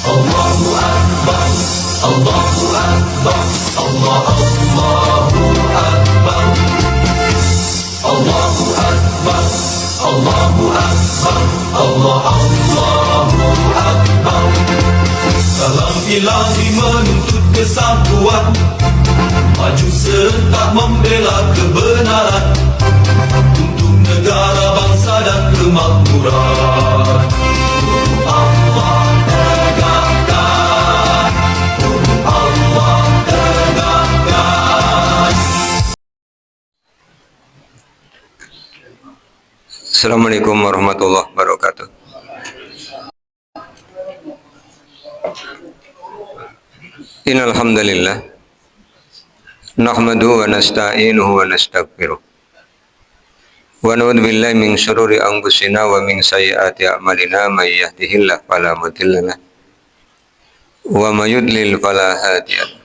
Allahu Akbar, Allahu Akbar, Allahu Akbar, Allahu Akbar, Allahu Akbar, Allahu Akbar. Salam ilahi menuntut kesatuan, maju serta membela kebenaran untuk negara, bangsa dan kemakmuran. Allah tegakkan, Allah tegakkan. Assalamualaikum warahmatullahi wabarakatuh. Innal hamdalillah nahmaduhu wa nasta'inuhu wa nastaghfiruh wa na'udzu billahi min syururi anfusina wa min sayyiati a'malina may yahdihillahu fala mudilla lahu wa may yudlil fala hadiya lahu.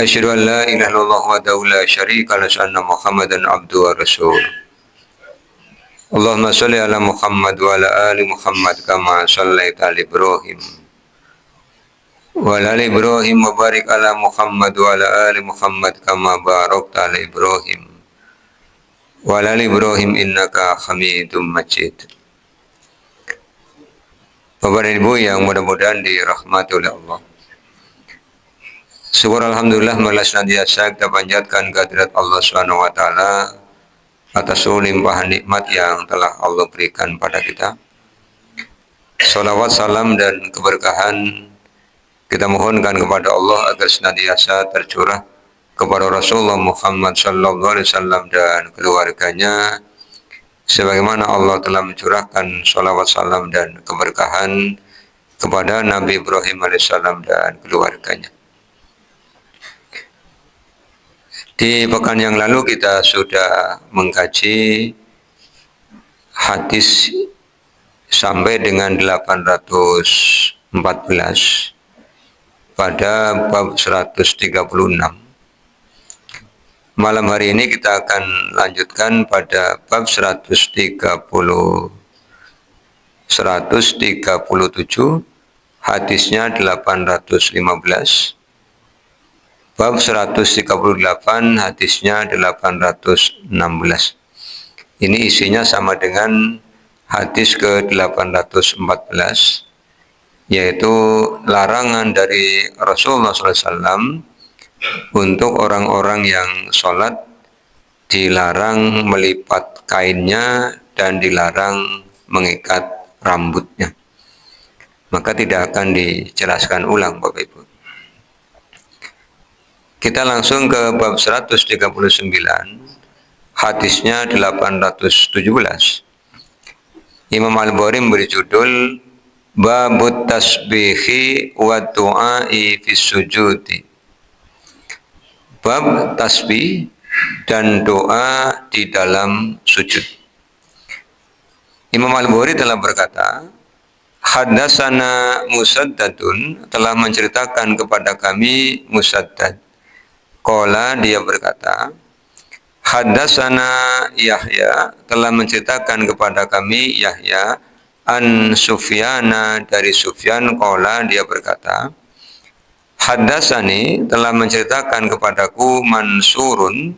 Asyhadu an la ilaha illallah wahdahu la syarika lahu wa anna Muhammadan abduhu wa rasuluh. Allahumma shalli ala Muhammad wa ala ali Muhammad kama shallaita ala Ibrahim wa ala ali Ibrahim wa barik ala Muhammad wa ala ali Muhammad kama barakta ala Ibrahim wa ala ali Ibrahim innaka Hamidum Majid. Bapak dan Ibu yang mudah-mudahan dirahmati oleh Allah, syukur alhamdulillah marilah senantiasa kita panjatkan kehadirat Allah Subhanahu wa taala atas seluruh limpahan nikmat yang telah Allah berikan pada kita. Salawat, salam dan keberkahan kita mohonkan kepada Allah agar senantiasa tercurah kepada Rasulullah Muhammad sallallahu alaihi wasallam dan keluarganya, sebagaimana Allah telah mencurahkan salawat, salam dan keberkahan kepada Nabi Ibrahim alaihissalam dan keluarganya. Di pekan yang lalu kita sudah mengkaji hadis sampai dengan 814 pada bab 136. Malam hari ini kita akan lanjutkan pada bab 137, hadisnya 815. Bab 138, hadisnya 816. Ini isinya sama dengan hadis ke-814, yaitu larangan dari Rasulullah SAW untuk orang-orang yang sholat dilarang melipat kainnya dan dilarang mengikat rambutnya. Maka tidak akan dijelaskan ulang, Bapak Ibu. Kita langsung ke bab 139, hadisnya 817. Imam Al-Bukhari memberi judul Babut tasbihi wa du'ai fis sujudi. Bab tasbih dan doa di dalam sujud. Imam Al-Bukhari telah berkata, Haddatsana Musaddadun, telah menceritakan kepada kami Musaddad. Qala, dia berkata, Haddatsana Yahya, telah menceritakan kepada kami Yahya an Sufyana, dari Sufyan. Qala, dia berkata, Haddatsani, telah menceritakan kepadaku Mansurun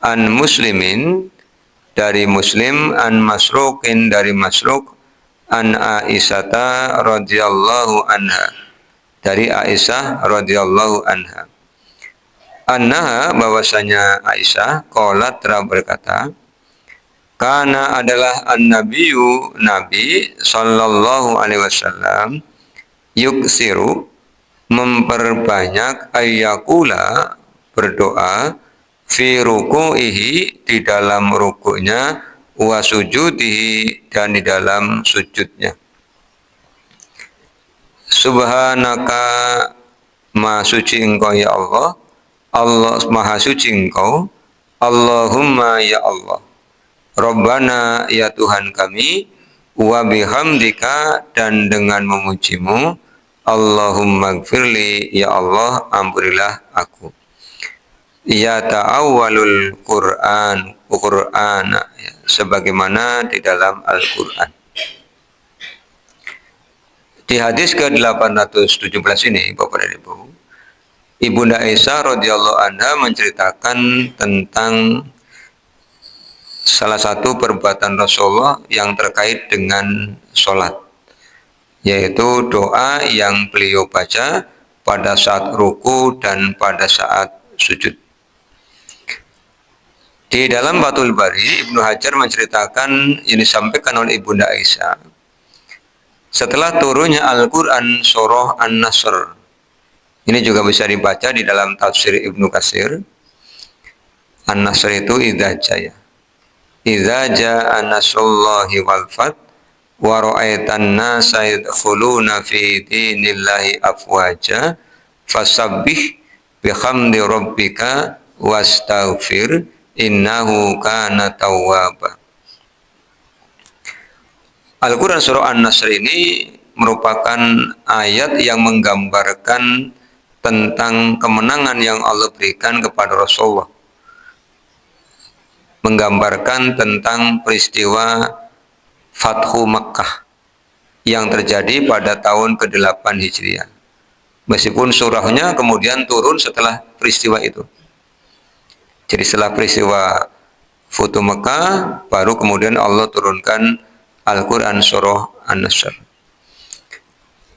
an Muslimin, dari Muslim, an Masruqin, dari Masruq, an Aisyata radhiyallahu anha, dari Aisyah radhiyallahu anha. Annaha, bahwasanya Aisyah, qalat, telah berkata, kana adalah an-nabiyyu, Nabi sallallahu alaihi wasallam, yuksiru, memperbanyak, ayyakula, berdoa, fi ruku'ihi, di dalam rukuknya, wa sujudihi, dan di dalam sujudnya. Subhanaka, maha suci engkau ya Allah, Allah maha suci engkau, Allahumma ya Allah, Rabbana ya Tuhan kami, wa bihamdika, dan dengan memujimu, Allahumma gfirli, ya Allah ampunilah aku. Ya ta'awwalul Qur'an, sebagaimana di dalam Al-Quran. Di hadis ke-817 ini, Bapak dan Ibu, Ibunda Aisyah radhiyallahu anha menceritakan tentang salah satu perbuatan Rasulullah yang terkait dengan sholat, yaitu doa yang beliau baca pada saat ruku dan pada saat sujud. Di dalam Fathul Bari, Ibnu Hajar menceritakan yang disampaikan oleh Ibunda Aisyah setelah turunnya Al-Quran surah An-Nasr. Ini juga bisa dibaca di dalam tafsir Ibnu Katsir. An-Nasr itu idza jaa nasrullahi wal fath wa ra'aitan nasa yadkhuluna fi dinillahi afwaja fasabbih bihamdi rabbika wastaghfir innahu kana tawwaba. Al-Quran surah An-Nasr ini merupakan ayat yang menggambarkan tentang kemenangan yang Allah berikan kepada Rasulullah, menggambarkan tentang peristiwa Fathu Makkah yang terjadi pada tahun ke-8 Hijriah. Meskipun surahnya kemudian turun setelah peristiwa itu. Jadi setelah peristiwa Fathu Makkah baru kemudian Allah turunkan Al-Quran surah An-Nasr.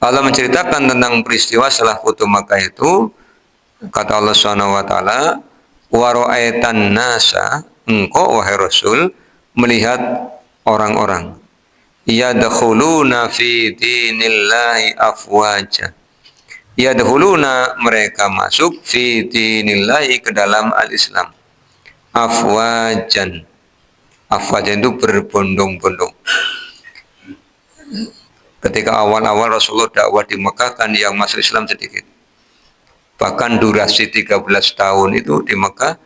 Allah menceritakan tentang peristiwa setelah Fathu Makkah itu, kata Allah SWT, wa ra'aitan nasa, engkau wahai Rasul melihat orang-orang yadkhuluna fi dinillahi afwaja. Yadkhuluna, mereka masuk, fi dinillahi, ke dalam al-Islam, afwajan. Afwajan itu berbondong-bondong. Ketika awal-awal Rasulullah dakwah di Mekah kan yang masuk Islam sedikit. Bahkan durasi 13 tahun itu di Mekah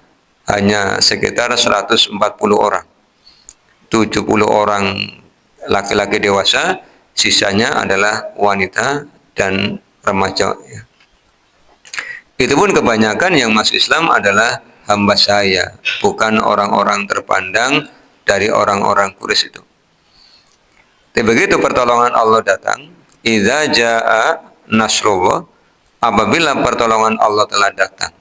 hanya sekitar 140 orang. 70 orang laki-laki dewasa, sisanya adalah wanita dan remaja. Itu pun kebanyakan yang masuk Islam adalah hamba saya, bukan orang-orang terpandang dari orang-orang Quraisy itu. Tapi begitu pertolongan Allah datang, idza jaa nasrullah, apabila pertolongan Allah telah datang,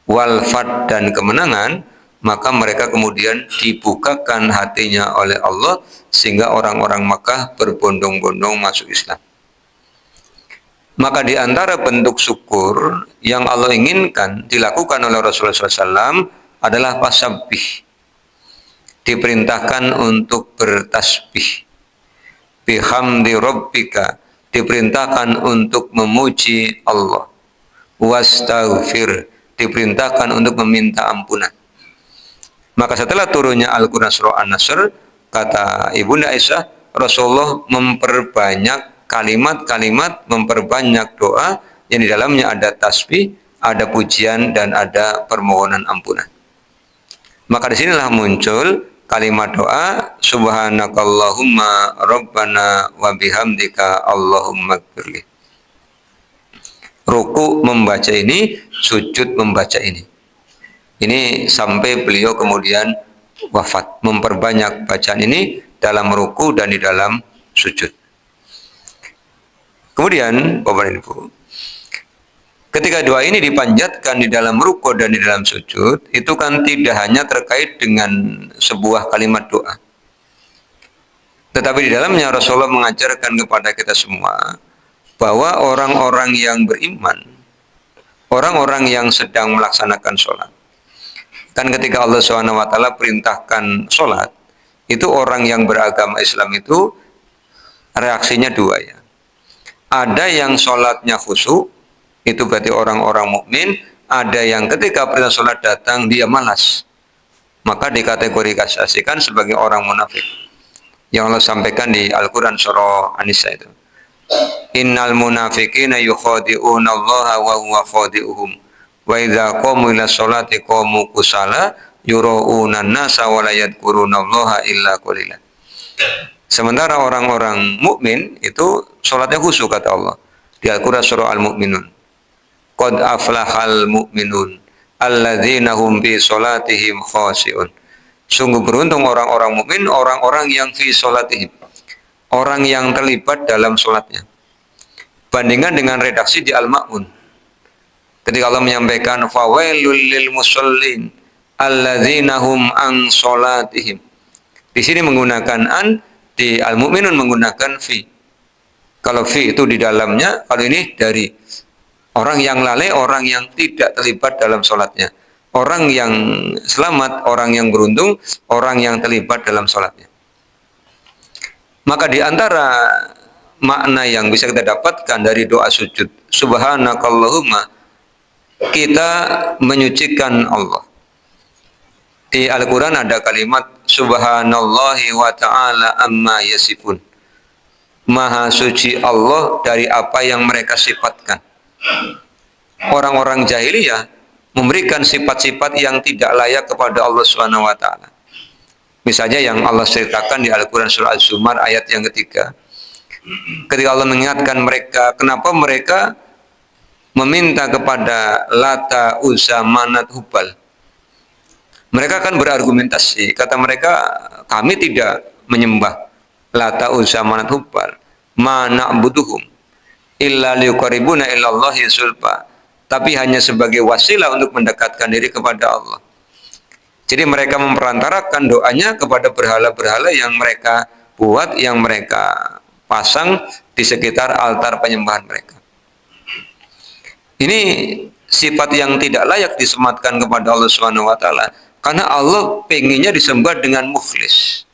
wal fath, dan kemenangan, maka mereka kemudian dibukakan hatinya oleh Allah sehingga orang-orang Makkah berbondong-bondong masuk Islam. Maka di antara bentuk syukur yang Allah inginkan dilakukan oleh Rasulullah SAW adalah fasabbih. Diperintahkan untuk bertasbih. Bihamdi rabbika, diperintahkan untuk memuji Allah. Wastaghfir, diperintahkan untuk meminta ampunan. Maka setelah turunnya Al-Quran surah An-Nasr, kata Ibunda Aisyah, Rasulullah memperbanyak kalimat-kalimat, memperbanyak doa yang di dalamnya ada tasbih, ada pujian, dan ada permohonan ampunan. Maka disinilah muncul kalimat doa, subhanakallahumma rabbana wa bihamdika allahumma gfirli. Ruku membaca ini, sujud membaca ini. Ini sampai beliau kemudian wafat, memperbanyak bacaan ini dalam ruku dan di dalam sujud. Kemudian, Bapak dan Ibu, ketika doa ini dipanjatkan di dalam ruku dan di dalam sujud, itu kan tidak hanya terkait dengan sebuah kalimat doa. Tetapi di dalamnya Rasulullah mengajarkan kepada kita semua bahwa orang-orang yang beriman, orang-orang yang sedang melaksanakan sholat, kan ketika Allah SWT perintahkan sholat, itu orang yang beragama Islam itu reaksinya dua ya. Ada yang sholatnya khusyuk, itu berarti orang-orang mukmin. Ada yang ketika perintah sholat datang dia malas, maka dikategorikan sebagai orang munafik. Yang Allah sampaikan di Al-Quran surah An-Nisa itu, innal munafiqina yukhadi'una Allah wa huwa khadi'uhum wa idza qamu ila sholati qamu kusala yura'una an-nasa wa la yadhkuruna Allah illa qalila. Sementara orang-orang mukmin itu sholatnya khusyuk, kata Allah di Al-Quran surah Al-Mu'minun, qad aflahal mu'minun alladzina hum bi sholatihim khashi'un. Sungguh beruntung orang-orang mukmin, orang-orang yang fi sholatihim, orang yang terlibat dalam sholatnya. Bandingkan dengan redaksi di Al-Ma'un. Ketika Allah menyampaikan fawailul lil musallin alladzina hum an sholatihim. Di sini menggunakan an, di Al-Mu'minun menggunakan fi. Kalau fi itu di dalamnya, kalau ini dari orang yang lalai, orang yang tidak terlibat dalam sholatnya. Orang yang selamat, orang yang beruntung, orang yang terlibat dalam sholatnya. Maka di antara makna yang bisa kita dapatkan dari doa sujud subhanakallahumma, kita menyucikan Allah. Di Al-Quran ada kalimat subhanallahi wa ta'ala amma yasifun. Maha suci Allah dari apa yang mereka sifatkan. Orang-orang jahiliyah memberikan sifat-sifat yang tidak layak kepada Allah Subhanahu wa taala. Misalnya yang Allah ceritakan di Al-Quran surah Az-Zumar ayat yang ketiga. Ketika Allah mengingatkan mereka, kenapa mereka meminta kepada Lata, Uzza, Manat, Hubal. Mereka akan berargumentasi, kata mereka, kami tidak menyembah Lata, Uzza, Manat, Hubal. Ma na'buduhum illa liqarribuna ilallahi sulfa. Tapi hanya sebagai wasilah untuk mendekatkan diri kepada Allah. Jadi mereka memperantarakan doanya kepada berhala-berhala yang mereka buat, yang mereka pasang di sekitar altar penyembahan mereka. Ini sifat yang tidak layak disematkan kepada Allah Subhanahu wa taala, karena Allah pengennya disembah dengan mukhlis.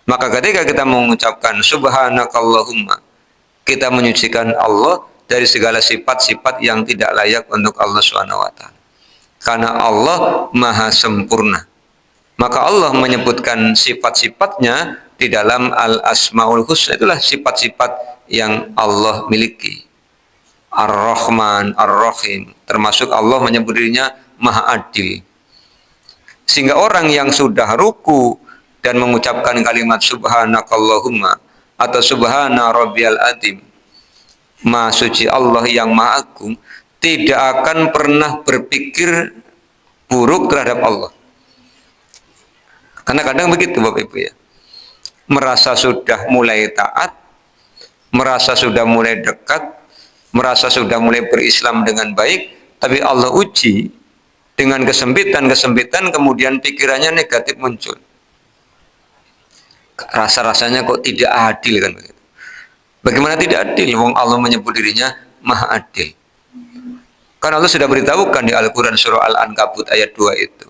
Maka ketika kita mengucapkan subhanakallahumma, kita menyucikan Allah dari segala sifat-sifat yang tidak layak untuk Allah Subhanahu wa taala. Karena Allah maha sempurna. Maka Allah menyebutkan sifat-sifatnya di dalam Al-Asmaul Husna, itulah sifat-sifat yang Allah miliki. Ar-Rahman, Ar-Rahim, termasuk Allah menyebut dirinya Maha Adil. Sehingga orang yang sudah ruku dan mengucapkan kalimat subhanakallahumma atau subhana rabbiyal azim, Maha suci Allah yang Maha Agung, tidak akan pernah berpikir buruk terhadap Allah. Karena kadang begitu Bapak Ibu ya, merasa sudah mulai taat, merasa sudah mulai dekat, merasa sudah mulai berislam dengan baik, tapi Allah uji dengan kesempitan-kesempitan, kemudian pikirannya negatif muncul. Rasa-rasanya kok tidak adil kan begitu. Bagaimana tidak adil? Wong Allah menyebut dirinya Maha Adil. Karena Allah sudah beritahukan di Al-Quran surah Al-Ankabut ayat 2 itu.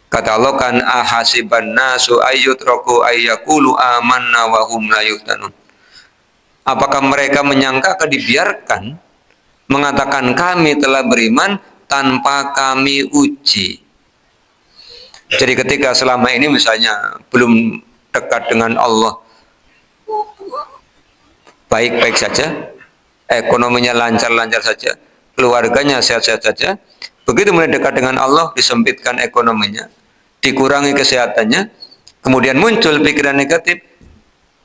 Kata Allah, kan ahasiban nasu ayyutraku ayyakulu amanna wa hum la yuftanun. Apakah mereka menyangka akan dibiarkan mengatakan kami telah beriman tanpa kami uji? Jadi ketika selama ini misalnya belum dekat dengan Allah, baik-baik saja, ekonominya lancar-lancar saja, keluarganya sehat-sehat saja, begitu mulai dekat dengan Allah disempitkan ekonominya, dikurangi kesehatannya, kemudian muncul pikiran negatif,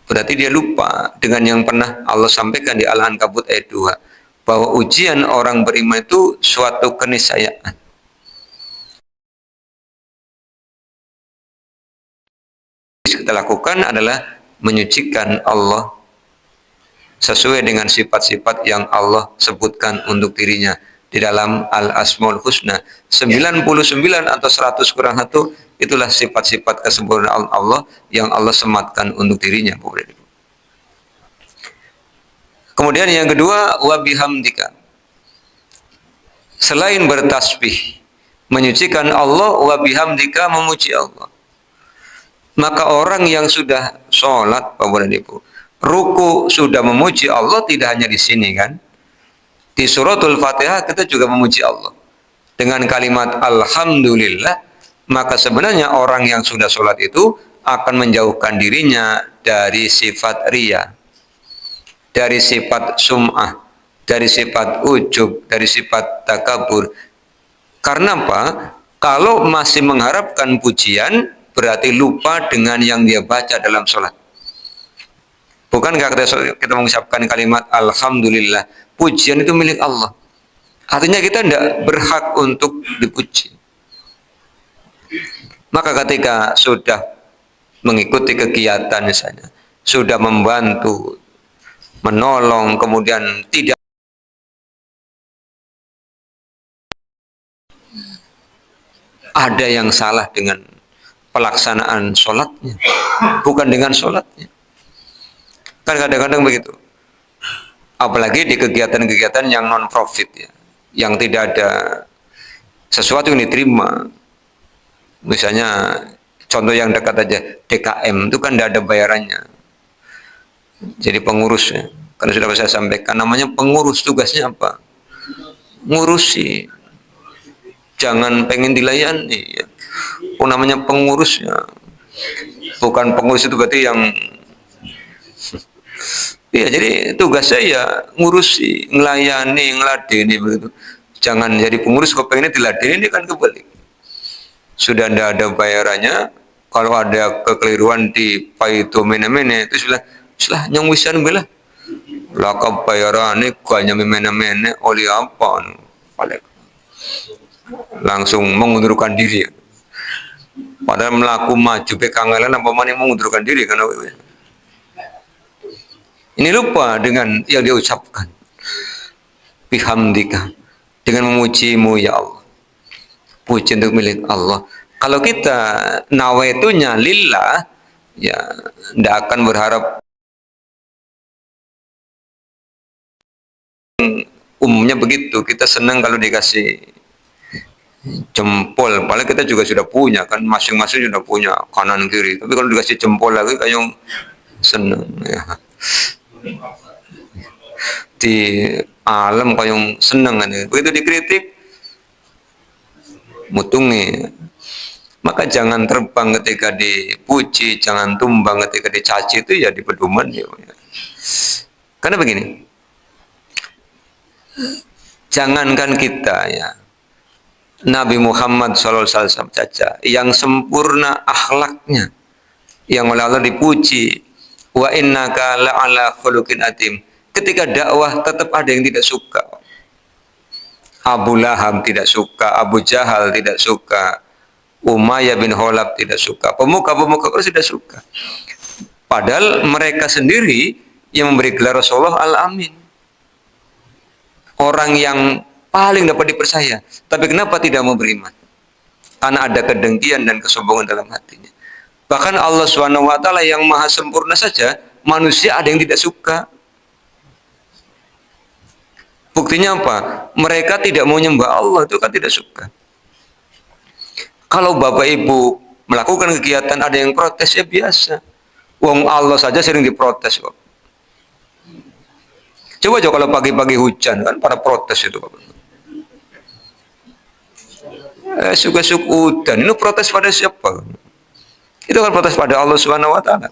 berarti dia lupa dengan yang pernah Allah sampaikan di Al-Ankabut ayat 2, bahwa ujian orang beriman itu suatu keniscayaan. Yang kita lakukan adalah menyucikan Allah sesuai dengan sifat-sifat yang Allah sebutkan untuk dirinya di dalam Al-Asmaul Husna. 99 atau 100 kurang 1, itulah sifat-sifat kesempurnaan Allah yang Allah sematkan untuk dirinya. Kemudian yang kedua, wa bihamdika. Selain bertasbih, menyucikan Allah, wa bihamdika, memuji Allah. Maka orang yang sudah sholat, Bapak dan Ibu, ruku sudah memuji Allah, tidak hanya di sini kan. Di suratul Fatihah kita juga memuji Allah dengan kalimat Alhamdulillah. Maka sebenarnya orang yang sudah sholat itu akan menjauhkan dirinya dari sifat riya, dari sifat sum'ah, dari sifat ujub, dari sifat takabur. Karena apa? Kalau masih mengharapkan pujian, berarti lupa dengan yang dia baca dalam sholat. Bukankah kita mengucapkan kalimat Alhamdulillah, pujian itu milik Allah. Artinya kita tidak berhak untuk dipuji. Maka ketika sudah mengikuti kegiatan misalnya, sudah membantu menolong, kemudian tidak ada yang salah dengan pelaksanaan sholatnya, bukan dengan sholatnya. Kan kadang-kadang begitu. Apalagi di kegiatan-kegiatan yang non-profit ya, yang tidak ada sesuatu yang diterima. Misalnya contoh yang dekat aja, DKM itu kan tidak ada bayarannya. Jadi pengurusnya, karena sudah saya sampaikan, namanya pengurus, tugasnya apa? Ngurusi, jangan pengen dilayani ya. Oh, namanya pengurusnya, bukan pengurus itu berarti yang ya, jadi tugas saya ngurusi, ngelayani, ngeladeni begitu. Jangan jadi pengurus kok pengennya diladeni, ini kan kebalik. Sudah tidak ada bayarannya, kalau ada kekeliruan di paitu mene-mene itu sudah nyong wisan bela. Laka bayaran ini ganya mene-mene oleh apa? Langsung mengundurkan diri. Padahal melaku maju pekangalan apa mana mengundurkan diri karena ini lupa dengan yang dia ucapkan. Bihamdika, dengan memujimu ya Allah. Puji untuk milik Allah. Kalau kita nawaitunya lillah, ya tidak akan berharap. Umumnya begitu, kita senang kalau dikasih jempol. Paling kita juga sudah punya kan, masing-masing sudah punya kanan kiri. Tapi kalau dikasih jempol lagi kayak senang ya. Di alam kayak senang kan. Begitu dikritik mutungi. Maka jangan terbang ketika dipuji, jangan tumbang ketika dicaci, itu ya di pedoman ya. Karena begini, jangankan kita ya, Nabi Muhammad SAW saja yang sempurna akhlaknya, yang oleh Allah dipuji, wa innaka la'ala khuluqin atim. Ketika dakwah tetap ada yang tidak suka. Abu Lahab tidak suka, Abu Jahal tidak suka, Umayyah bin Khalaf tidak suka, pemuka-pemuka Quraisy tidak suka. Padahal mereka sendiri yang memberi gelar Rasulullah Al-Amin. Orang yang paling dapat dipercaya. Tapi kenapa tidak mau beriman? Karena ada kedengkian dan kesombongan dalam hatinya. Bahkan Allah SWT yang maha sempurna saja, manusia ada yang tidak suka. Buktinya apa? Mereka tidak mau nyembah Allah, itu kan tidak suka. Kalau bapak ibu melakukan kegiatan ada yang protes, ya biasa. Wong Allah saja sering diprotes kok. Coba aja kalau pagi-pagi hujan kan pada protes itu bapak. Suka-suka hujan, ini protes pada siapa? Itu kan protes pada Allah Subhanahu Wa Taala.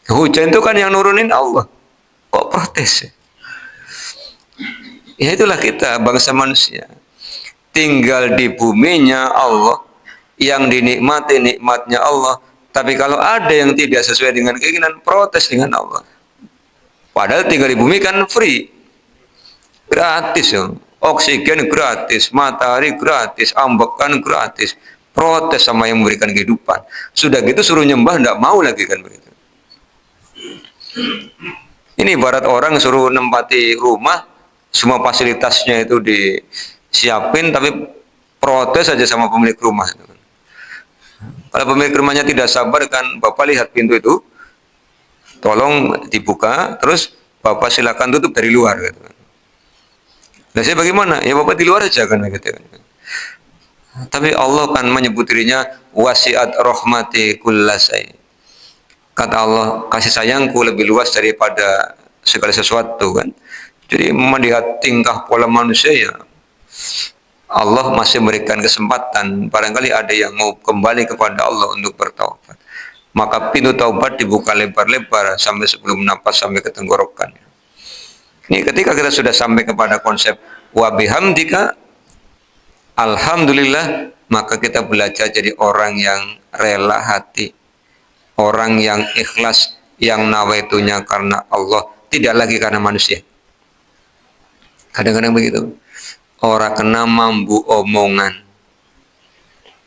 Hujan itu kan yang nurunin Allah, kok protes? Ya itulah kita bangsa manusia. Tinggal di buminya Allah, yang dinikmati nikmatnya Allah. Tapi kalau ada yang tidak sesuai dengan keinginan, protes dengan Allah. Padahal tinggal di bumi kan free, gratis ya. Oksigen gratis, matahari gratis, ambekan gratis. Protes sama yang memberikan kehidupan. Sudah gitu suruh nyembah, tidak mau lagi kan begitu. Ini ibarat orang suruh nempati rumah, semua fasilitasnya itu disiapin, tapi protes saja sama pemilik rumah. Kalau pemilik rumahnya tidak sabar kan, bapak lihat pintu itu, tolong dibuka, terus bapak silakan tutup dari luar. Gitu. Nah saya bagaimana? Ya bapak di luar aja kan. Gitu. Tapi Allah kan menyebut dirinya wasiat rahmati kullasai. Kata Allah, kasih sayangku lebih luas daripada segala sesuatu kan. Jadi melihat tingkah pola manusia ya, Allah masih memberikan kesempatan. Barangkali ada yang mau kembali kepada Allah untuk bertaubat. Maka pintu taubat dibuka lebar-lebar sampai sebelum napas, sampai ke tenggorokan. Ini ketika kita sudah sampai kepada konsep wa bihamdika, alhamdulillah, maka kita belajar jadi orang yang rela hati, orang yang ikhlas, yang nawaitunya karena Allah, tidak lagi karena manusia. Kadang-kadang begitu. Orang kena mambu omongan,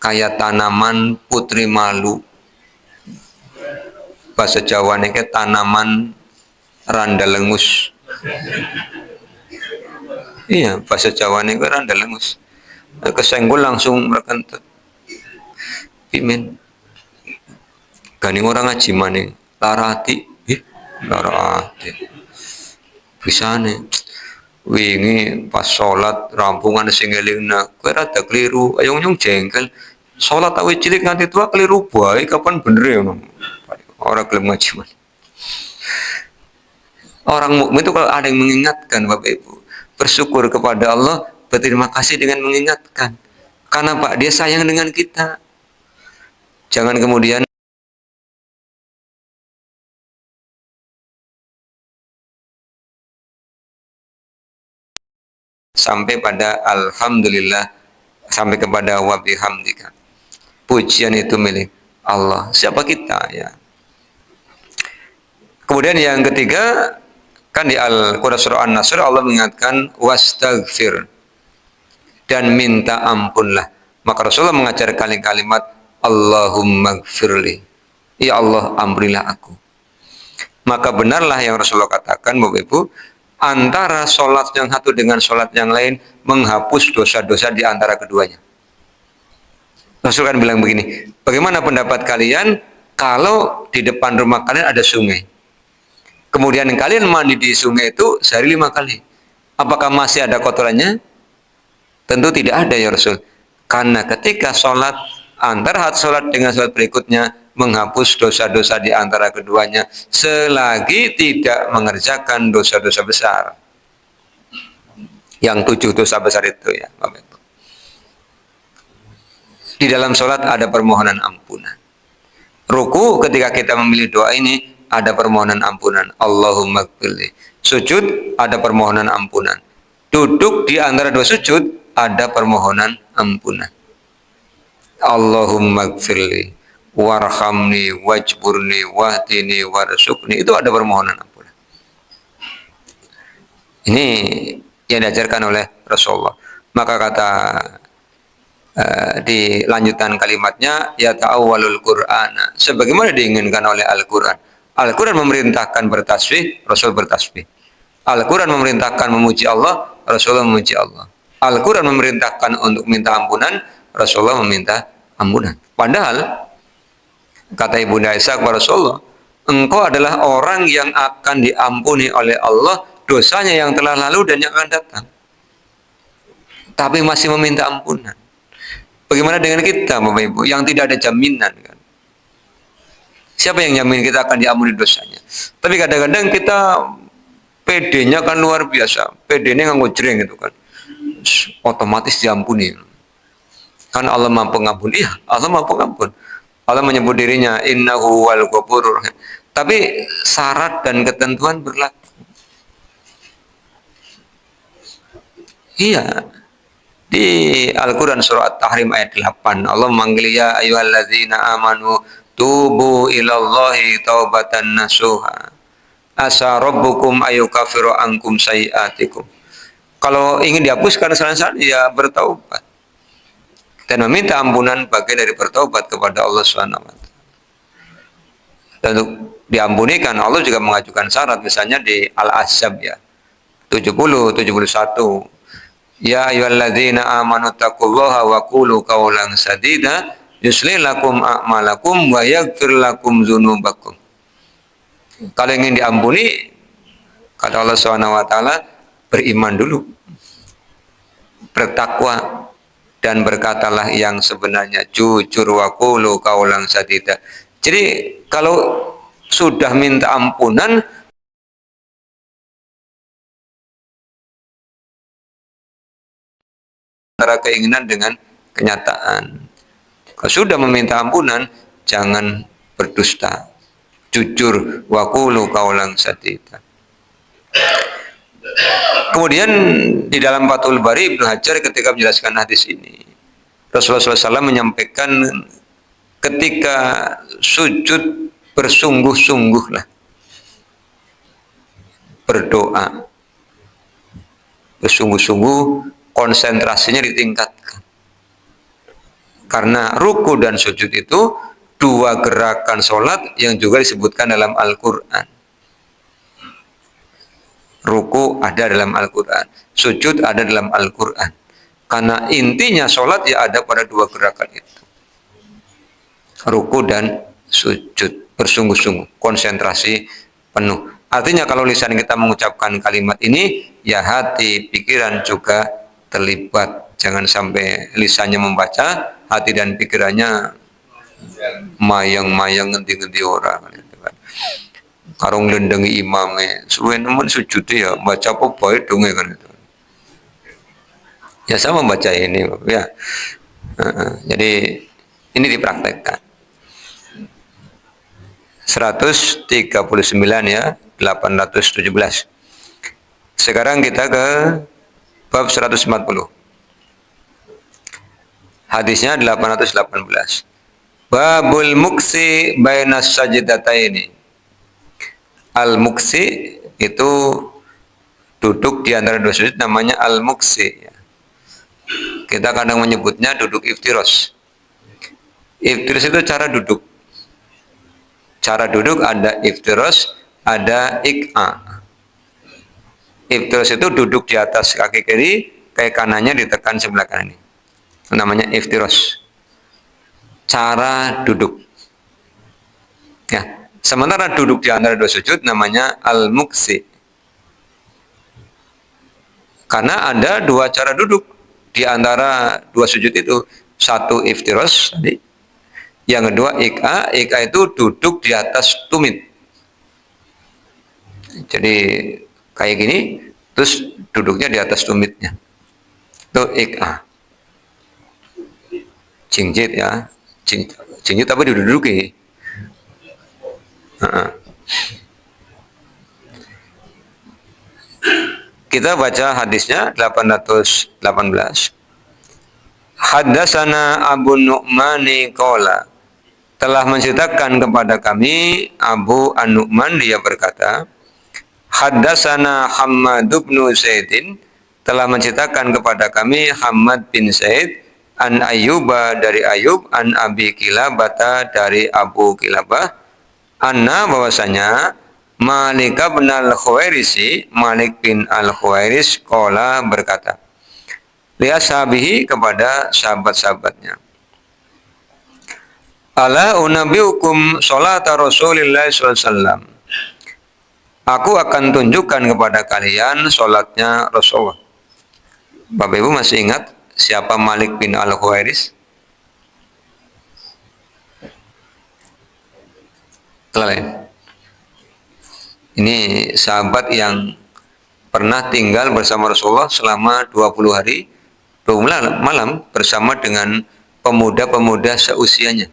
kayak tanaman putri malu. Bahasa Jawa ini tanaman randa lengus. Iya, bahasa Jawa ini randa lengus. Kesenggol langsung merkentut. Pimen. Gani orang ngaji maning larati, larati. Bisa nih. Wingi pas sholat rampungan sing elingna kowe rada keliru ayo nyung jengkel sholat awet cilik nganti tua keliru bae kapan bener ya orang gelem ngaji man. Orang mukmin itu kalau ada yang mengingatkan Bapak Ibu bersyukur kepada Allah, berterima kasih dengan mengingatkan karena Pak dia sayang dengan kita. Jangan kemudian sampai pada alhamdulillah, sampai kepada wa bihamdika. Pujian itu milik Allah. Siapa kita ya? Kemudian yang ketiga, kan di Al-Qur'an surah An-Nasr Allah mengingatkan wastaghfir dan minta ampunlah. Maka Rasulullah mengajar kalimat Allahumma gfirli. Ya Allah, ampunilah aku. Maka benarlah yang Rasulullah katakan Bapak Ibu, antara sholat yang satu dengan sholat yang lain menghapus dosa-dosa di antara keduanya. Rasul kan bilang begini, bagaimana pendapat kalian kalau di depan rumah kalian ada sungai, kemudian kalian mandi di sungai itu sehari 5 kali, apakah masih ada kotorannya? Tentu tidak ada ya Rasul, karena ketika sholat antara sholat dengan sholat berikutnya menghapus dosa-dosa di antara keduanya selagi tidak mengerjakan dosa-dosa besar. Yang 7 dosa besar itu ya Bapak Ibu. Di dalam sholat ada permohonan ampunan. Ruku ketika kita memilih doa ini ada permohonan ampunan. Allahumma gfirli. Sujud ada permohonan ampunan. Duduk di antara dua sujud ada permohonan ampunan. Allahumma gfirli warhamni wajburni wahdini warzuqni, itu ada permohonan ampunan. Ini yang diajarkan oleh Rasulullah. Maka kata di lanjutan kalimatnya ya ta'awwalul Qur'ana, sebagaimana diinginkan oleh Al-Qur'an. Al-Qur'an memerintahkan bertasbih, Rasul bertasbih. Al-Qur'an memerintahkan memuji Allah, Rasulullah memuji Allah. Al-Qur'an memerintahkan untuk minta ampunan, Rasulullah meminta ampunan. Padahal kata Ibunda Aisyah kepada Rasulullah, engkau adalah orang yang akan diampuni oleh Allah dosanya yang telah lalu dan yang akan datang, tapi masih meminta ampunan. Bagaimana dengan kita Bapak Ibu yang tidak ada jaminan kan? Siapa yang jamin kita akan diampuni dosanya? Tapi kadang-kadang kita PD-nya kan luar biasa, PD-nya nganggo jreng gitu kan, otomatis diampuni. Kan Allah Maha Pengampun. Iya, Allah Maha Pengampun. Allah menyebut dirinya innahu wal ghafurur. Tapi syarat dan ketentuan berlaku. Iya. Di Al-Qur'an surah At-Tahrim ayat 8 Allah memanggil ya ayyuhalladzina amanu tubu ilallahi taubatan nasuha. Asa rabbukum ayyukaffiru ankum sayiatikum. Kalau ingin dihapuskan kesalahan ya bertaubat. Dan meminta ampunan bagian dari bertobat kepada Allah SWT. Dan untuk diampunikan Allah juga mengajukan syarat, misalnya di Al-Ahzab ya 70, 71. Ya ayyuhalladzina amanu taqullaha wa qulu qawlan sadida yuslih lakum a'malakum wa yaghfir lakum dzunubakum. Kalau ingin diampuni kata Allah SWT, beriman dulu, bertakwa, dan berkatalah yang sebenarnya, jujur wa qulu qawlan sadida. Jadi kalau sudah minta ampunan antara keinginan dengan kenyataan. Kalau sudah meminta ampunan jangan berdusta. Jujur wa qulu qawlan sadida. Kemudian di dalam Fathul Bari Ibnu Hajar ketika menjelaskan hadis ini, Rasulullah SAW menyampaikan ketika sujud bersungguh-sungguhlah berdoa, bersungguh-sungguh, konsentrasinya ditingkatkan. Karena ruku dan sujud itu dua gerakan sholat yang juga disebutkan dalam Al-Quran. ruku ada dalam Al-Quran, sujud ada dalam Al-Quran. Karena intinya sholat ya ada pada dua gerakan itu, ruku dan sujud, bersungguh-sungguh, konsentrasi penuh. Artinya kalau lisan kita mengucapkan kalimat ini, ya hati, pikiran juga terlibat. Jangan sampai lisannya membaca, hati dan pikirannya mayang-mayang ngendi-ngendi orang. Karung lendengi imamnya, suwe nemen sujud ya, baca apa baik dong kan itu. Ya sama baca ini, ya. Jadi ini dipraktekkan. 139 ya, 817. Sekarang kita ke bab 140. Hadisnya 818. Babul muksi bainas sajdataini. Al-muksi itu duduk di antara dua sujud, namanya al-muksi. Kita kadang menyebutnya duduk iftiros. Iftiros itu cara duduk. Cara duduk ada iftiros, ada ik'a. Iftiros itu duduk di atas kaki kiri, kaki kanannya ditekan sebelah kanan ini. Namanya iftiros. Cara duduk. Ya. Sementara duduk di antara dua sujud namanya al-muksi. Karena ada dua cara duduk di antara dua sujud itu. Satu iftiros tadi. Yang kedua ik'a. Ik'a itu duduk di atas tumit. Jadi kayak gini, terus duduknya di atas tumitnya. Itu ik'a. Jingjit ya. Jingjit tapi diduduki. Kita baca hadisnya 818. Haddatsana Abu Nu'mani qala, telah menceritakan kepada kami Abu An-Nu'man, dia berkata, haddatsana Hammad bin Zaidin, telah menceritakan kepada kami Hammad bin Zaid, an Ayyuba, dari Ayyub, an Abi Kilabah, dari Abu Kilabah, anna, bahwasanya Malik bin al-Khuwairisi, Malik bin al-Khuwairis qala, berkata, li ashabihi, kepada sahabat-sahabatnya, ala unabbiukum sholata Rasulillah sallallahu alaihi wasallam, aku akan tunjukkan kepada kalian sholatnya Rasulullah. Bapak Ibu masih ingat siapa Malik bin al-Khuwairis? Ini sahabat yang pernah tinggal bersama Rasulullah selama 20 hari 20 malam bersama dengan pemuda-pemuda seusianya.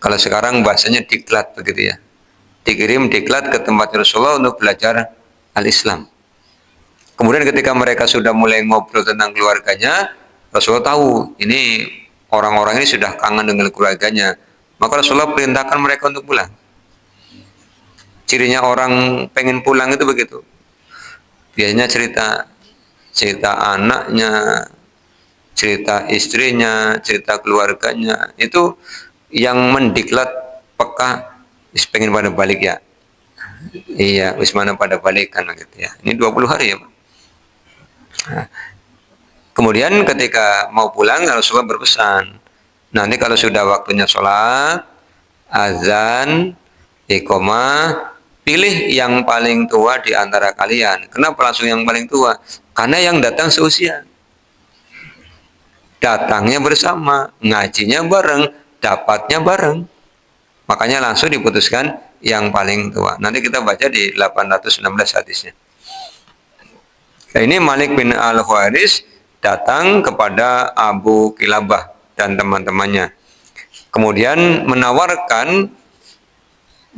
Kalau sekarang bahasanya diklat begitu ya. Dikirim diklat ke tempat Rasulullah untuk belajar al-Islam. Kemudian ketika mereka sudah mulai ngobrol tentang keluarganya, Rasulullah tahu ini orang-orang ini sudah kangen dengan keluarganya. Maka Rasulullah perintahkan mereka untuk pulang. Cirinya orang pengen pulang itu begitu. Biasanya cerita anaknya, cerita istrinya, cerita keluarganya. Itu yang mendiklat peka, pengen pada balik ya. Iya, wis mana pada balik kan gitu ya. Ini 20 hari ya, Pak. Nah, kemudian ketika mau pulang Rasulullah berpesan, nanti kalau sudah waktunya sholat, azan, iqamah, pilih yang paling tua di antara kalian. Kenapa langsung yang paling tua? Karena yang datang seusia. Datangnya bersama, ngajinya bareng, dapatnya bareng. Makanya langsung diputuskan yang paling tua. Nanti kita baca di 816 hadisnya. Nah, ini Malik bin al-Khuwairis datang kepada Abu Kilabah dan teman-temannya. Kemudian menawarkan,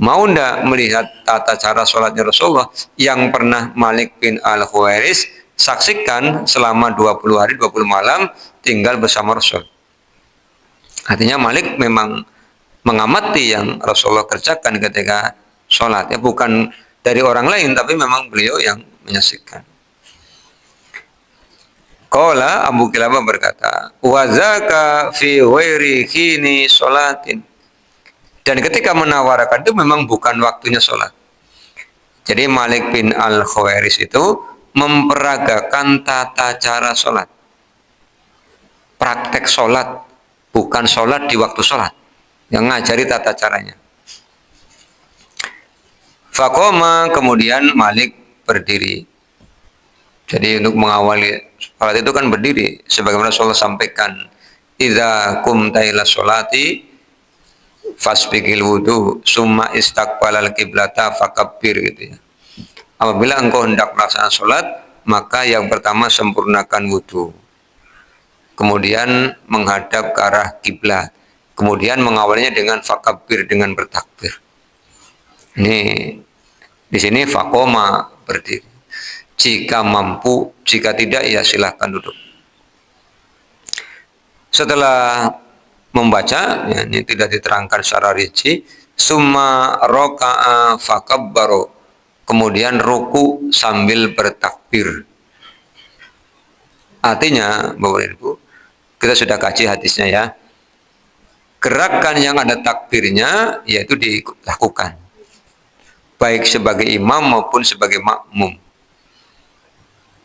mau ndak melihat tata cara sholatnya Rasulullah yang pernah Malik bin al-Khuwairis saksikan selama 20 hari 20 malam tinggal bersama Rasul. Artinya Malik memang mengamati yang Rasulullah kerjakan ketika sholat. Ya, bukan dari orang lain, tapi memang beliau yang menyaksikan. Qala, Abu Kilabah berkata, wa zaka fi ghairi khini sholatin. Dan ketika menawarkan itu memang bukan waktunya sholat. Jadi Malik bin Al-Khawaris itu memperagakan tata cara sholat, praktek sholat, bukan sholat di waktu sholat, yang ngajari tata caranya. Fakoma, kemudian Malik berdiri. Jadi untuk mengawali sholat itu kan berdiri, sebagaimana Rasulullah sampaikan, idza qumta ila sholati fasbiqil wudu summa istaqbalal qiblata fakabbir, gitu ya. Apabila engkau hendak melaksanakan sholat, maka yang pertama sempurnakan wudu, kemudian menghadap ke arah kiblat, kemudian mengawalnya dengan fakabbir, dengan bertakbir. Ini di sini fakoma, berdiri. Jika mampu, jika tidak ya silahkan duduk. Setelah membaca, ya, ini tidak diterangkan secara rinci, summa roka'a fakabbaro, kemudian ruku sambil bertakbir. Artinya, Bapak dan Ibu, kita sudah kaji hadisnya ya. Gerakan yang ada takbirnya yaitu dilakukan, baik sebagai imam maupun sebagai makmum.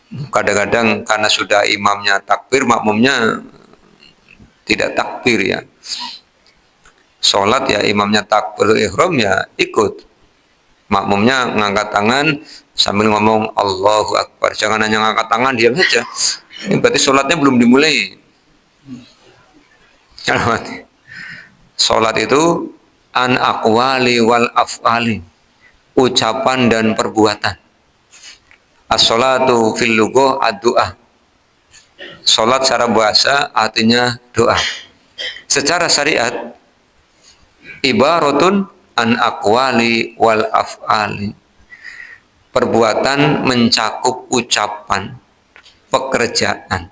Kadang-kadang karena sudah imamnya takbir, makmumnya tidak takbir ya. Sholat ya imamnya takbir ihram ya ikut, makmumnya ngangkat tangan sambil ngomong Allahu Akbar. Jangan hanya ngangkat tangan diam saja, ini berarti sholatnya belum dimulai. Sholat itu an aqwali wal af'ali, ucapan dan perbuatan. As-sholatu fil lughah ad-du'a. Sholat secara bahasa artinya doa. Secara syariat ibaratun an aqwali wal af'ali. Perbuatan mencakup ucapan, pekerjaan.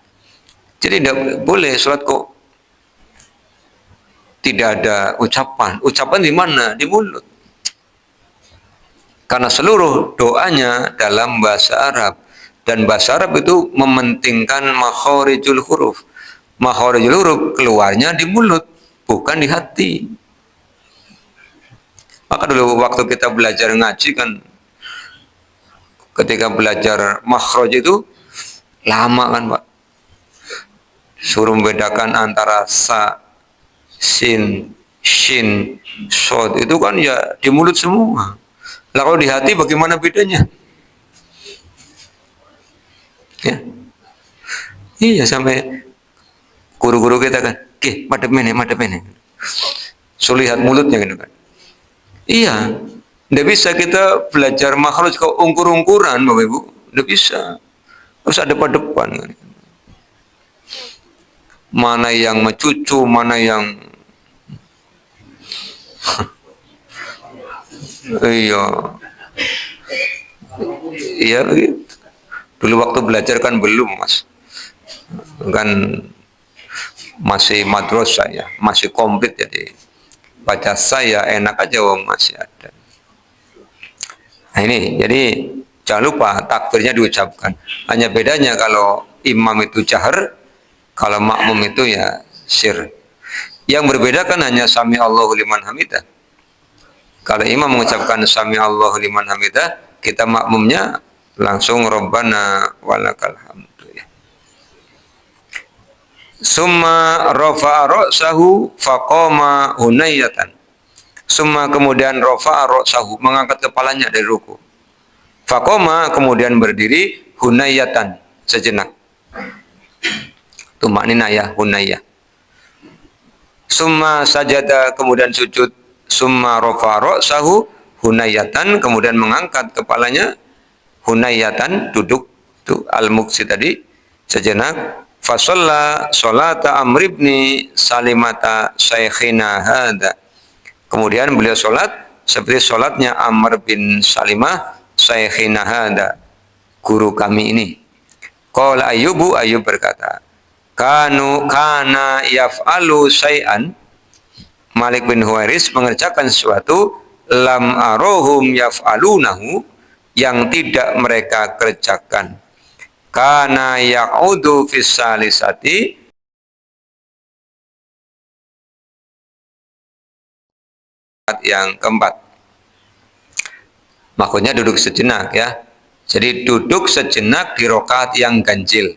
Jadi tidak boleh sholat kok tidak ada ucapan. Ucapan di mana? Di mulut. Karena seluruh doanya dalam bahasa Arab, dan bahasa Arab itu mementingkan makharijul huruf. Makharijul huruf keluarnya di mulut, bukan di hati. Maka dulu waktu kita belajar ngaji kan, ketika belajar makhraj itu lama kan Pak, suruh membedakan antara sa, sin, shin, shod, itu kan ya di mulut semua. Lah kalau di hati bagaimana bedanya? Ya. Iya, sampai guru-guru kita kan, madep ini. Suruh lihat mulutnya gitu kan. Iya, tidak bisa kita belajar makhraj ke ungkur-ungkuran Bapak Ibu, tidak bisa. Harus ada depan kan. Mana yang mencucu, mana yang iya, iya begitu. Dulu waktu belajar kan belum Mas, kan masih madrasah ya, masih komplit, jadi baca saya enak aja wong masih ada. Nah ini, jadi jangan lupa takbirnya diucapkan. Hanya bedanya kalau imam itu jahar, kalau makmum itu ya sir. Yang berbeda kan hanya sami Allahu liman hamidah. Kalau imam mengucapkan sami Allahu liman hamidah, kita makmumnya langsung Rabbana walakal hamdu ya. Summa rafa'a ra'sahu faqama hunayatan. Summa kemudian rafa'a ra'sahu, mengangkat kepalanya dari ruku. Faqama kemudian berdiri hunayatan, sejenak. Itu maknanya ya hunayah. Summa sajada kemudian sujud. Summa rafa'a ra'sahu hunayatan, kemudian mengangkat kepalanya hunayatan, duduk. Itu al-muqsi tadi, sejenak. Fasalla sholata Amr ibn Salimata syekhina hada. Kemudian beliau sholat seperti sholatnya Amr bin Salimah syekhina hada, guru kami ini. Qala Ayyubu, Ayyub berkata, kana yaf'alu syai'an, Malik bin Huwairis mengerjakan sesuatu, lam arohum yaf'alunahu, yang tidak mereka kerjakan. Kana ya'udu fis salisati, yang keempat. Maksudnya duduk sejenak ya. Jadi duduk sejenak di rokaat yang ganjil.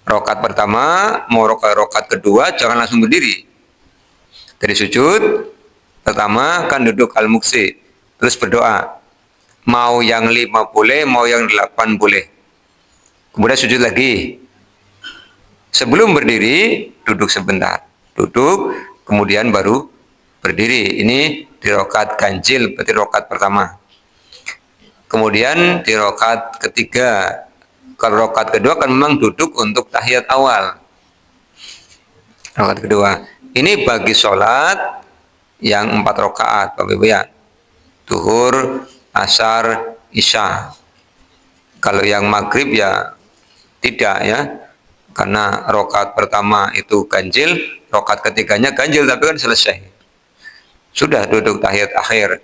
Rokaat pertama, mau rokaat kedua, jangan langsung berdiri. Dari sujud, pertama kan duduk al-muksi. Terus berdoa. Mau yang 5 boleh, mau yang 8 boleh. Kemudian sujud lagi. Sebelum berdiri, duduk sebentar. Duduk, kemudian baru berdiri. Ini di rokaat ganjil, berarti rokaat pertama. Kemudian di rokaat ketiga. Kalau rokaat kedua kan memang duduk untuk tahiyat awal. Rokaat kedua. Ini bagi sholat yang 4 rokaat, Bapak Ibu ya. Duhur, asar, isya. Kalau yang maghrib ya tidak ya. Karena rokaat pertama itu ganjil, rokaat ketiganya ganjil tapi kan selesai. Sudah duduk tahiyat akhir.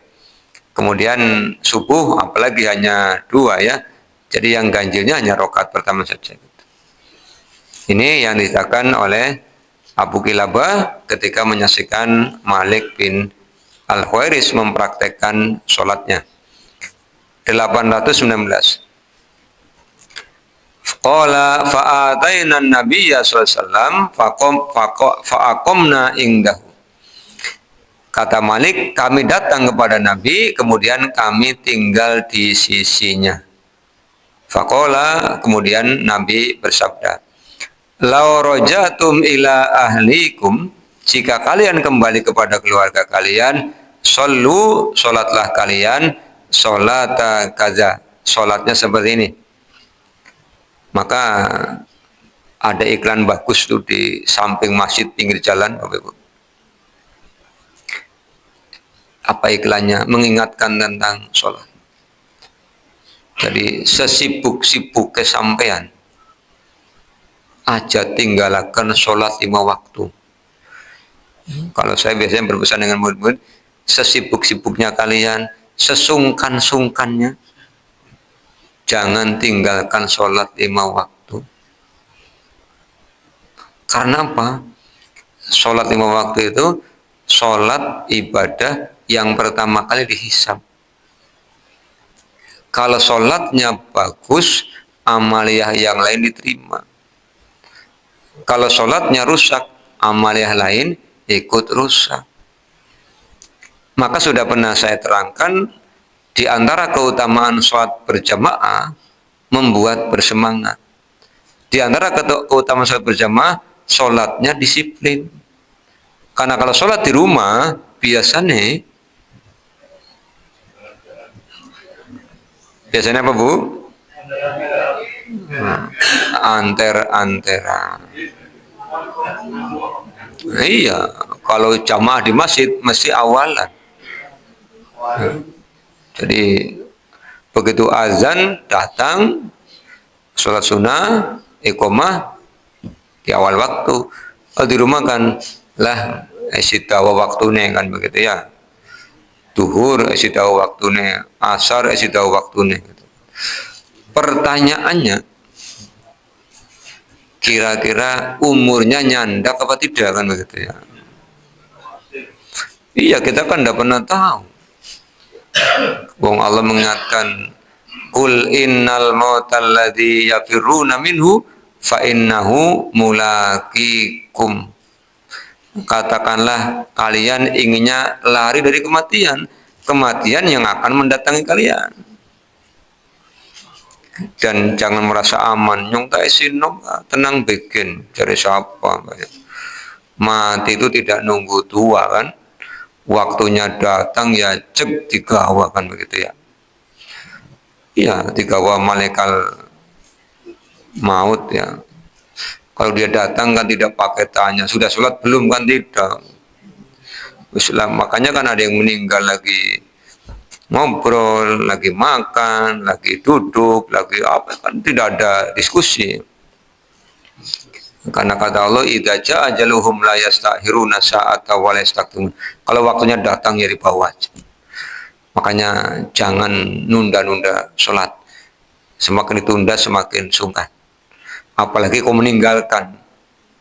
Kemudian subuh apalagi hanya 2 ya. Jadi yang ganjilnya hanya rokaat pertama saja. Ini yang diceritakan oleh Abu Kilabah ketika menyaksikan Malik bin Al-Huwairis mempraktekkan sholatnya. 819. Qala fa'ataina an-nabiyya sallallahu alaihi wasallam faqamna indahu. Kata Malik, kami datang kepada Nabi, kemudian kami tinggal di sisinya. Faqala, kemudian Nabi bersabda, "Lau rajatum ila ahlikum, jika kalian kembali kepada keluarga kalian, shollu, sholatlah kalian, sholata kaza, sholatnya seperti ini." Maka ada iklan bagus tuh di samping masjid pinggir jalan, Bapak Ibu. Apa iklannya? Mengingatkan tentang sholat. Jadi sesibuk-sibuk kesampaian, aja tinggalkan sholat 5 waktu. Kalau saya biasanya berpesan dengan murid-murid, sesibuk-sibuknya kalian, sesungkan-sungkannya, jangan tinggalkan sholat 5 waktu. Karena apa? Sholat 5 waktu itu sholat ibadah yang pertama kali dihisab. Kalau sholatnya bagus, amaliyah yang lain diterima. Kalau sholatnya rusak, amaliyah lain ikut rusak. Maka sudah pernah saya terangkan, di antara keutamaan sholat berjamaah membuat bersemangat. Di antara keutamaan sholat berjamaah, sholatnya disiplin. Karena kalau sholat di rumah, biasanya apa Bu? Anter-anteran. Iya, kalau jamaah di masjid mesti awalan. Jadi begitu azan datang, sholat sunnah, iqomah di awal waktu. Kalau di rumah kan lah isitawa waktunya kan begitu ya. Duhur isitawa waktunya, asar isitawa waktunya. Pertanyaannya, kira-kira umurnya nyandak apa tidak kan begitu ya? Iya, kita kan tidak pernah tahu. Wong Allah mengingatkan, "Qul innal mautal ladzi yafirruna minhu fa innahu mulaqikum." Katakanlah kalian inginnya lari dari kematian, kematian yang akan mendatangi kalian. Dan jangan merasa aman, nyong tak isinom, tenang bikin, cari siapa. Mati itu tidak nunggu tua kan, waktunya datang ya cek digawa kan begitu ya. Iya, digawa malaikat maut ya. Kalau dia datang kan tidak pakai tanya, sudah sholat belum kan tidak. Makanya kan ada yang meninggal lagi ngobrol, lagi makan, lagi duduk, lagi apa, kan tidak ada diskusi. Karena kata Allah, idza jaa ajaluhum la yastakhiruna sa'ata wa la yastaqdimun. Kalau waktunya datang ya dibawa aja. Makanya jangan nunda-nunda sholat. Semakin ditunda semakin sungkan. Apalagi kau meninggalkan.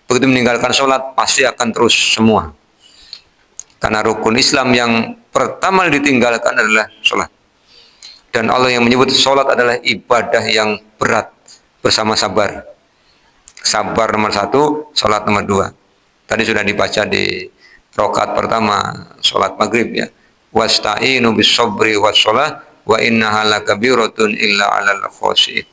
Begitu meninggalkan sholat pasti akan terus semua. Karena rukun Islam yang pertama ditinggalkan adalah sholat. Dan Allah yang menyebut sholat adalah ibadah yang berat bersama sabar. Sabar nomor 1, sholat nomor 2. Tadi sudah dibaca di rakaat pertama sholat maghrib ya. Wasta'inu bis sabri was sholat wa innaha lakabiratun illa 'alal khashi'in.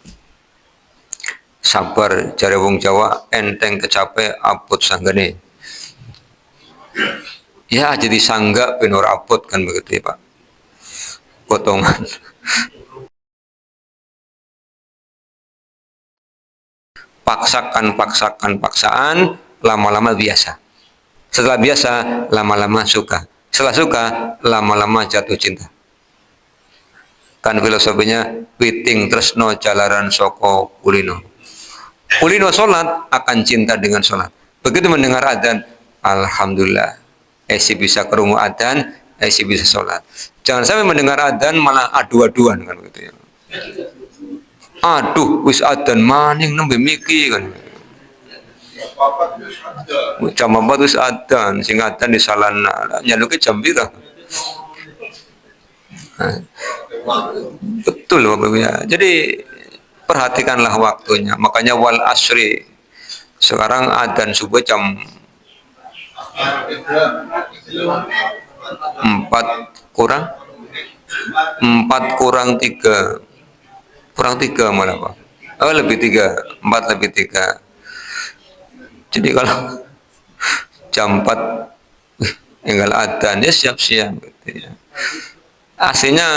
Sabar jare wong Jawa enteng kecape abot sanggane. Ya jadi sangga ben ora abot kan begitu ya Pak. Potongan. Paksaan, lama-lama biasa. Setelah biasa, lama-lama suka. Setelah suka, lama-lama jatuh cinta. Kan filosofinya, witing tresno jalaran soko kulino. Kulino sholat akan cinta dengan sholat. Begitu mendengar adzan, alhamdulillah, esi bisa kerungu adzan, esi bisa sholat. Jangan sampai mendengar adzan malah adu-aduan kan begitu ya. Aduh, wis adzan maning nembe miki kan. Jam 4 wis adzan, sing adzan di salana nyaluke jam pira? Betul Bapak Ibu ya. Jadi perhatikanlah waktunya. Makanya wal asri. Sekarang adzan subuh jam 4 kurang 3 malah Pak. Oh lebih 3, 4 lebih 3. Jadi kalau jam 4 tinggal adzan ya siap-siap gitu ya. Aslinya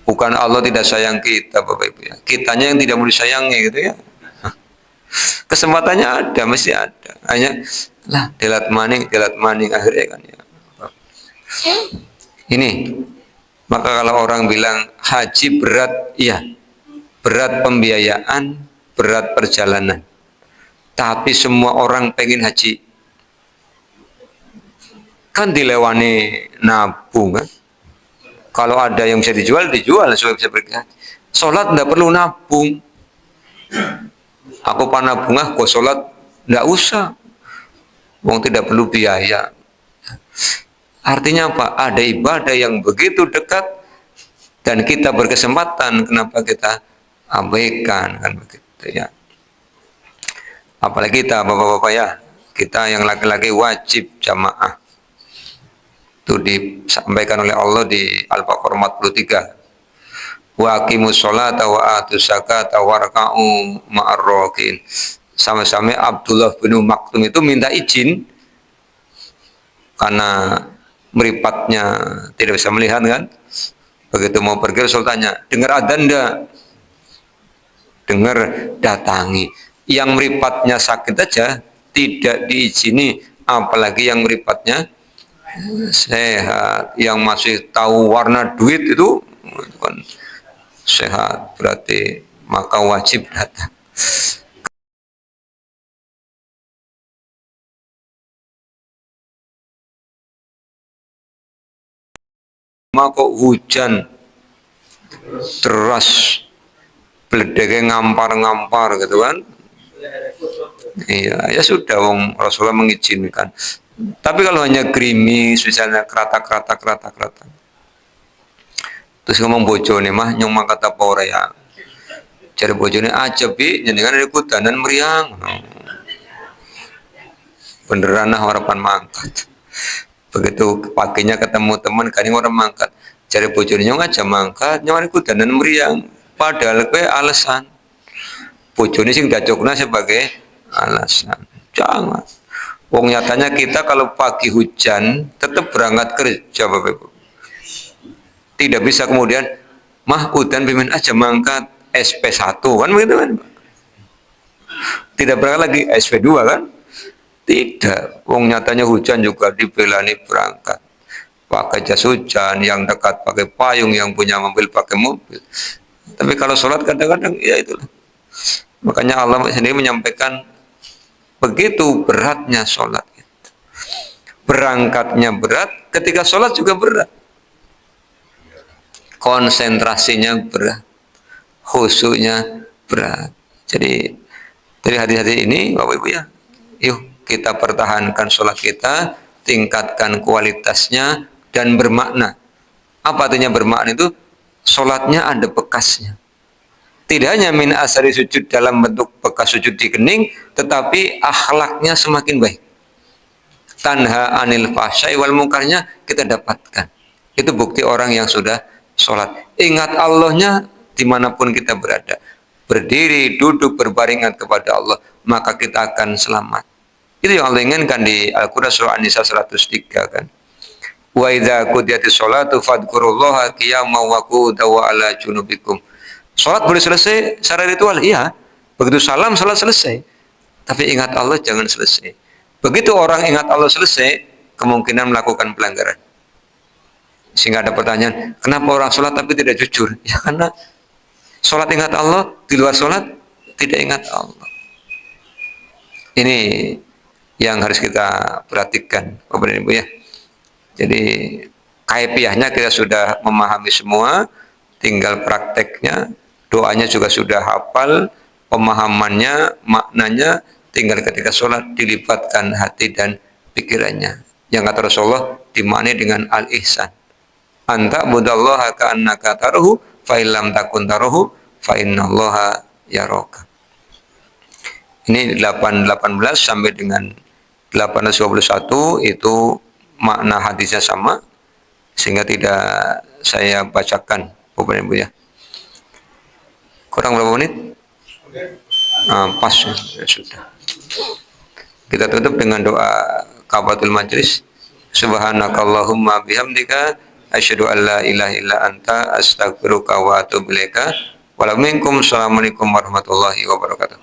bukan Allah tidak sayang kita Bapak Ibu ya. Kitanya yang tidak mau disayangi gitu ya. Kesempatannya ada, mesti ada. Hanya lah delat maning akhirnya kan ya. Ini maka kalau orang bilang haji berat, iya. Berat pembiayaan, berat perjalanan. Tapi semua orang pengen haji. Kan dilewani nabung kan. Kalau ada yang bisa dijual supaya bisa pergi haji. Sholat tidak perlu nabung. Aku panabungah, kok sholat tidak usah. Wong tidak perlu biaya. Artinya apa? Ada ibadah yang begitu dekat dan kita berkesempatan, kenapa kita abaikan kan begitu ya. Apalagi kita bapak-bapak ya, kita yang laki-laki wajib jamaah. Itu disampaikan oleh Allah di Al-Baqarah 43. Wa aqimus sholata wa atuz zakata warka'u ma'ar rakin. Sama-sama Abdullah bin Maktum itu minta izin karena meripatnya tidak bisa melihat kan. Begitu mau pergi Rasul tanya, dengar adzan enggak? Dengar, datangi. Yang meripatnya sakit aja tidak diizini, apalagi yang meripatnya sehat, yang masih tahu warna duit itu kan sehat, berarti maka wajib datang. Maka hujan deras, beledeknya ngampar-ngampar gitu kan. Iya, ya sudah wong Rasulullah mengizinkan. Tapi kalau hanya gerimis, misalnya kerata. Terus ngomong bojone mah nyong mangkat apa ora ya. Cari bojone aja bi, jenengan ada kudanan meriang. Beneran nah harapan mangkat. Begitu paginya ketemu teman kadang orang mangkat. Cari bojone nyong aja mangkat, nyong ada kudanan meriang. Padahal kue alasan. Bojone sing dacokna sebagai alasan. Jangan. Wong nyatanya kita kalau pagi hujan tetap berangkat kerja Bapak Ibu. Tidak bisa kemudian mah udan pimen aja mangkat SP1 kan begitu kan. Tidak berangkat lagi SP2 kan. Tidak. Wong nyatanya hujan juga dibelani berangkat. Pakai jas hujan, yang dekat pakai payung, yang punya mobil pakai mobil. Tapi kalau sholat kadang-kadang ya itulah. Makanya Allah sendiri menyampaikan begitu beratnya sholat itu. Berangkatnya berat, ketika sholat juga berat. Konsentrasinya berat, khusyuknya berat. Jadi dari hadis-hadis ini Bapak Ibu ya, yuk kita pertahankan sholat kita, tingkatkan kualitasnya dan bermakna. Apa artinya bermakna itu? sholatnya ada bekasnya. Tidak hanya min asari sujud dalam bentuk bekas sujud di kening, tetapi akhlaknya semakin baik. Tanha anil fahsyai wal munkarnya kita dapatkan. Itu bukti orang yang sudah sholat. Ingat Allahnya dimanapun kita berada. Berdiri, duduk, berbaringan kepada Allah, maka kita akan selamat. Itu yang Allah inginkan di Al-Quran surah An-Nisa 103 kan. Wa idza qudiyatis sholatu fadhkurullaha qiyaman wa qu'udan wa ala junubikum. Salat boleh selesai secara ritual, iya. Begitu salam salat selesai. Tapi ingat Allah jangan selesai. Begitu orang ingat Allah selesai, kemungkinan melakukan pelanggaran. Sehingga ada pertanyaan, kenapa orang sholat tapi tidak jujur? Ya karena sholat ingat Allah, di luar sholat tidak ingat Allah. Ini yang harus kita perhatikan, Bapak dan Ibu ya. Jadi kaifiahnya kita sudah memahami semua, tinggal prakteknya, doanya juga sudah hafal, pemahamannya, maknanya, tinggal ketika sholat dilibatkan hati dan pikirannya. Yang kata Rasulullah dimaknai dengan al-ihsan. Anta budallaha ka'annaka tarahu fa illam takun tarahu fa innallaha yaraka. Ini 818 sampai dengan 821 itu makna hadisnya sama, sehingga tidak saya bacakan, Bapak dan Ibu ya. Kurang berapa menit? Pas ya, sudah. Kita tutup dengan doa kafaratul majlis. Subhanakallahumma bihamdika asyhadu an la ilaha illa anta astaghfiruka wa atubu ilaika. Assalamualaikum warahmatullahi wabarakatuh.